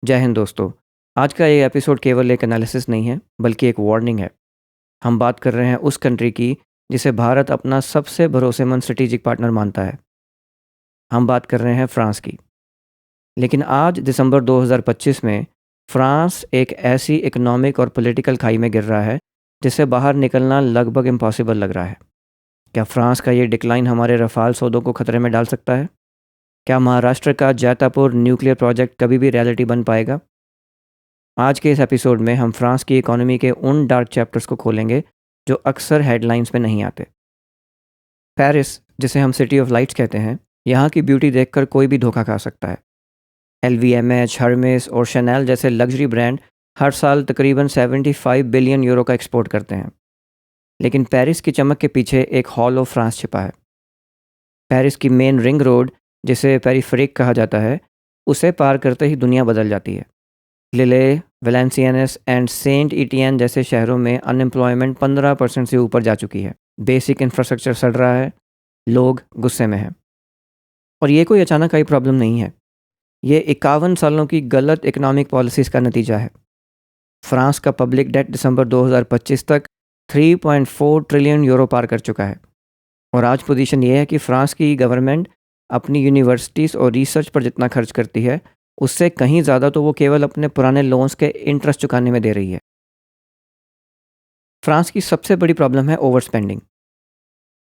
जय हिंद दोस्तों। आज का ये एपिसोड केवल एक एनालिसिस नहीं है बल्कि एक वार्निंग है। हम बात कर रहे हैं उस कंट्री की जिसे भारत अपना सबसे भरोसेमंद स्ट्रेटेजिक पार्टनर मानता है। हम बात कर रहे हैं फ्रांस की। लेकिन आज दिसंबर 2025 में फ्रांस एक ऐसी इकोनॉमिक और पॉलिटिकल खाई में गिर रहा है जिससे बाहर निकलना लगभग इम्पॉसिबल लग रहा है। क्या फ्रांस का ये डिक्लाइन हमारे रफाल सौदों को खतरे में डाल सकता है? क्या महाराष्ट्र का जैतापुर न्यूक्लियर प्रोजेक्ट कभी भी रियलिटी बन पाएगा? आज के इस एपिसोड में हम फ्रांस की इकोनॉमी के उन डार्क चैप्टर्स को खोलेंगे जो अक्सर हेडलाइंस में नहीं आते। पेरिस, जिसे हम सिटी ऑफ लाइट्स कहते हैं, यहाँ की ब्यूटी देखकर कोई भी धोखा खा सकता है। LVMH, हर्मेस और शैनेल जैसे लग्जरी ब्रांड हर साल तकरीबन 75 बिलियन यूरो का एक्सपोर्ट करते हैं। लेकिन पेरिस की चमक के पीछे एक हॉल ऑफ फ्रांस छिपा है। पेरिस की मेन रिंग रोड, जिसे पेरिफेरिक कहा जाता है, उसे पार करते ही दुनिया बदल जाती है। लिले, वेलेंसियानस एंड सेंट इटियन जैसे शहरों में अनएम्प्लॉयमेंट 15% से ऊपर जा चुकी है। बेसिक इंफ्रास्ट्रक्चर सड़ रहा है, लोग गुस्से में हैं। और ये कोई अचानक आई प्रॉब्लम नहीं है। ये 51 सालों की गलत इकोनॉमिक पॉलिसीज़ का नतीजा है। फ्रांस का पब्लिक डेट दिसंबर 2025 तक 3.4 ट्रिलियन यूरो पार कर चुका है। और आज पोजीशन ये है कि फ्रांस की गवर्नमेंट अपनी यूनिवर्सिटीज़ और रिसर्च पर जितना खर्च करती है उससे कहीं ज़्यादा तो वो केवल अपने पुराने लोन्स के इंटरेस्ट चुकाने में दे रही है। फ्रांस की सबसे बड़ी प्रॉब्लम है ओवर स्पेंडिंग।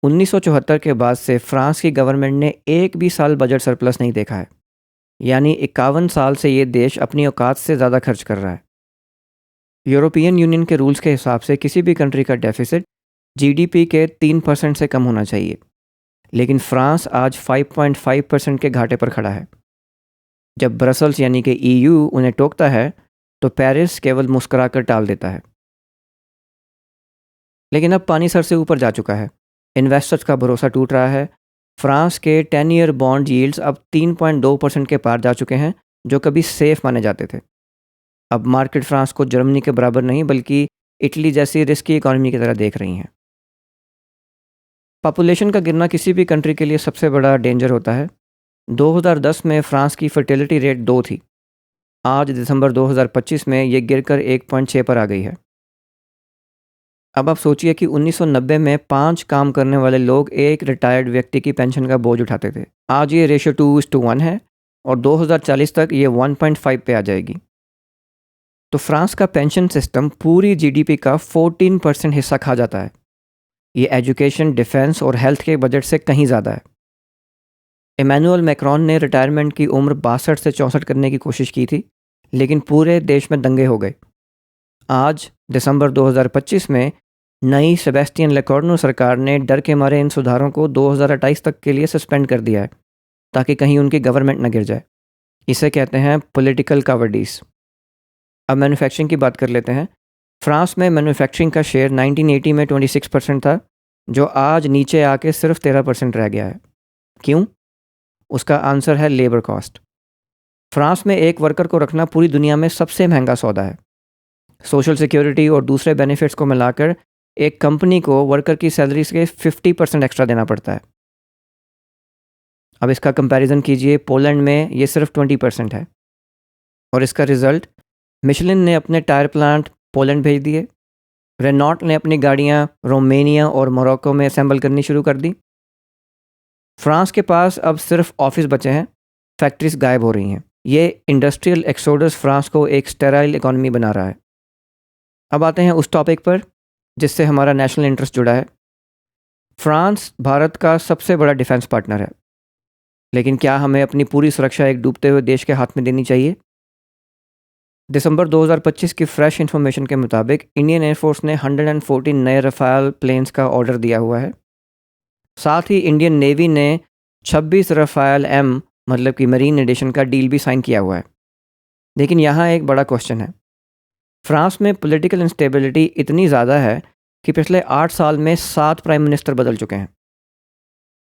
1974 के बाद से फ्रांस की गवर्नमेंट ने एक भी साल बजट सरप्लस नहीं देखा है। यानी 51 साल से ये देश अपनी औकात से ज़्यादा खर्च कर रहा है। यूरोपियन यूनियन के रूल्स के हिसाब से किसी भी कंट्री का डेफिसिट GDP के 3% से कम होना चाहिए। लेकिन फ्रांस आज 5.5% के घाटे पर खड़ा है। जब ब्रसल्स यानी कि EU उन्हें टोकता है तो पेरिस केवल मुस्कुराकर टाल देता है। लेकिन अब पानी सर से ऊपर जा चुका है। इन्वेस्टर्स का भरोसा टूट रहा है। फ्रांस के 10 ईयर बॉन्ड यील्ड्स अब 3.2% के पार जा चुके हैं, जो कभी सेफ माने जाते थे। अब मार्केट फ्रांस को जर्मनी के बराबर नहीं बल्कि इटली जैसी रिस्की इकोनॉमी की तरह देख रही हैं। पॉपुलेशन का गिरना किसी भी कंट्री के लिए सबसे बड़ा डेंजर होता है। 2010 में फ्रांस की फर्टिलिटी रेट 2 थी। आज दिसंबर 2025 में ये गिरकर 1.6 पर आ गई है। अब आप सोचिए कि 1990 में 5 काम करने वाले लोग एक रिटायर्ड व्यक्ति की पेंशन का बोझ उठाते थे। आज ये रेशियो 2:1 है और 2040 तक ये 1.5 पे आ जाएगी। तो फ्रांस का पेंशन सिस्टम पूरी GDP का 14% हिस्सा खा जाता है। ये एजुकेशन, डिफेंस और हेल्थ के बजट से कहीं ज़्यादा है। इमैनुअल मैक्रोन ने रिटायरमेंट की उम्र 62 से 64 करने की कोशिश की थी, लेकिन पूरे देश में दंगे हो गए। आज दिसंबर 2025 में नई सेबेस्टियन लेकॉर्नो सरकार ने डर के मारे इन सुधारों को 2028 तक के लिए सस्पेंड कर दिया है, ताकि कहीं उनकी गवर्नमेंट न गिर जाए। इसे कहते हैं पॉलिटिकल कावर्डीज। अब मैन्युफैक्चरिंग की बात कर लेते हैं। फ्रांस में मैन्युफैक्चरिंग का शेयर 1980 में 26% था, जो आज नीचे आके सिर्फ 13% रह गया है। क्यों? उसका आंसर है लेबर कॉस्ट। फ्रांस में एक वर्कर को रखना पूरी दुनिया में सबसे महंगा सौदा है। सोशल सिक्योरिटी और दूसरे बेनिफिट्स को मिलाकर एक कंपनी को वर्कर की सैलरी से 50% एक्स्ट्रा देना पड़ता है। अब इसका कंपैरिजन कीजिए, पोलैंड में ये सिर्फ 20% है। और इसका रिजल्ट, मिशेलिन ने अपने टायर प्लांट पोलैंड भेज दिए। रेनॉल्ट ने अपनी गाड़ियाँ रोमानिया और मोरक्को में असेंबल करनी शुरू कर दी। फ्रांस के पास अब सिर्फ ऑफिस बचे हैं, फैक्ट्रीज गायब हो रही हैं। ये इंडस्ट्रियल एक्सोडस फ्रांस को एक स्टेराइल इकॉनमी बना रहा है। अब आते हैं उस टॉपिक पर जिससे हमारा नेशनल इंटरेस्ट जुड़ा है। फ्रांस भारत का सबसे बड़ा डिफेंस पार्टनर है, लेकिन क्या हमें अपनी पूरी सुरक्षा एक डूबते हुए देश के हाथ में देनी चाहिए? दिसंबर 2025 की फ्रेश इन्फॉर्मेशन के मुताबिक इंडियन एयरफोर्स ने 114 नए रफाल प्लेन्स का ऑर्डर दिया हुआ है। साथ ही इंडियन नेवी ने 26 रफाल M मतलब कि मरीन एडिशन का डील भी साइन किया हुआ है। लेकिन यहाँ एक बड़ा क्वेश्चन है। फ्रांस में पॉलिटिकल इंस्टेबिलिटी इतनी ज़्यादा है कि पिछले 8 साल में 7 प्राइम मिनिस्टर बदल चुके हैं।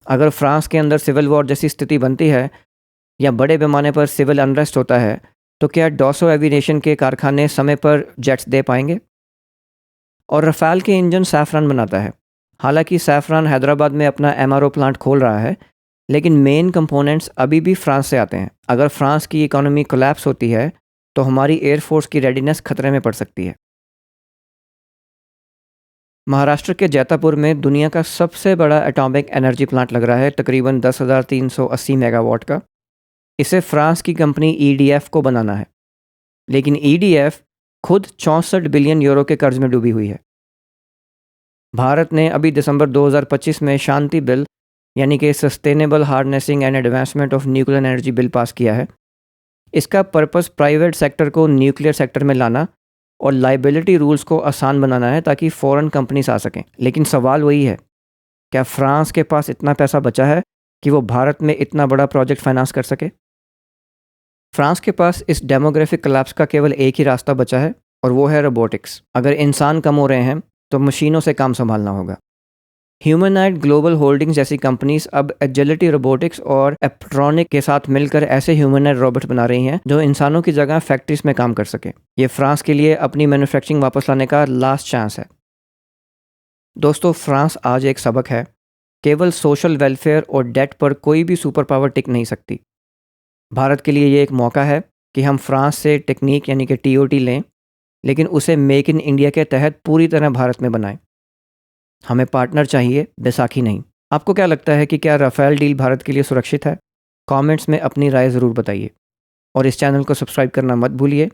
अगर फ्रांस के अंदर सिविल वॉर जैसी स्थिति बनती है या बड़े पैमाने पर सिविल अनरेस्ट होता है, तो क्या डॉसो एविएशन के कारखाने समय पर जेट्स दे पाएंगे? और रफाल के इंजन सैफरान बनाता है। हालांकि सैफरान हैदराबाद में अपना MRO प्लांट खोल रहा है, लेकिन मेन कंपोनेंट्स अभी भी फ्रांस से आते हैं। अगर फ्रांस की इकोनॉमी कोलैप्स होती है तो हमारी एयरफोर्स की रेडीनेस खतरे में पड़ सकती है। महाराष्ट्र के जैतापुर में दुनिया का सबसे बड़ा एटॉमिक एनर्जी प्लांट लग रहा है, तकरीबन 10,380 मेगावाट का। इसे फ्रांस की कंपनी EDF को बनाना है, लेकिन EDF खुद 64 बिलियन यूरो के कर्ज में डूबी हुई है। भारत ने अभी दिसंबर 2025 में शांति बिल यानी कि sustainable harnessing and advancement of nuclear energy bill pass किया है। इसका पर्पस प्राइवेट सेक्टर को न्यूक्लियर सेक्टर में लाना और लाइबिलिटी रूल्स को आसान बनाना है ताकि फॉरेन कंपनीज आ सकें। लेकिन सवाल वही है, क्या फ्रांस के पास इतना पैसा बचा है कि वो भारत में इतना बड़ा प्रोजेक्ट फाइनेंस कर सके? फ्रांस के पास इस डेमोग्राफिक कोलैप्स का केवल एक ही रास्ता बचा है और वो है रोबोटिक्स। अगर इंसान कम हो रहे हैं तो मशीनों से काम संभालना होगा। ह्यूमनाइड ग्लोबल होल्डिंग्स जैसी कंपनीज अब एजिलिटी रोबोटिक्स और एप्ट्रॉनिक के साथ मिलकर ऐसे ह्यूमनाइड रोबोट बना रही हैं जो इंसानों की जगह फैक्ट्रीज में काम कर सके। ये फ्रांस के लिए अपनी मैन्युफैक्चरिंग वापस लाने का लास्ट चांस है। दोस्तों, फ्रांस आज एक सबक है, केवल सोशल वेलफेयर और डेट पर कोई भी सुपर पावर टिक नहीं सकती। भारत के लिए ये एक मौका है कि हम फ्रांस से टेक्निक यानी कि TOT लें, लेकिन उसे मेक इन इंडिया के तहत पूरी तरह भारत में बनाएं। हमें पार्टनर चाहिए, बैसाखी नहीं। आपको क्या लगता है कि क्या राफेल डील भारत के लिए सुरक्षित है? कमेंट्स में अपनी राय ज़रूर बताइए और इस चैनल को सब्सक्राइब करना मत भूलिए।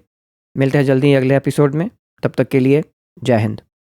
मिलते हैं जल्दी अगले एपिसोड में। तब तक के लिए जय हिंद।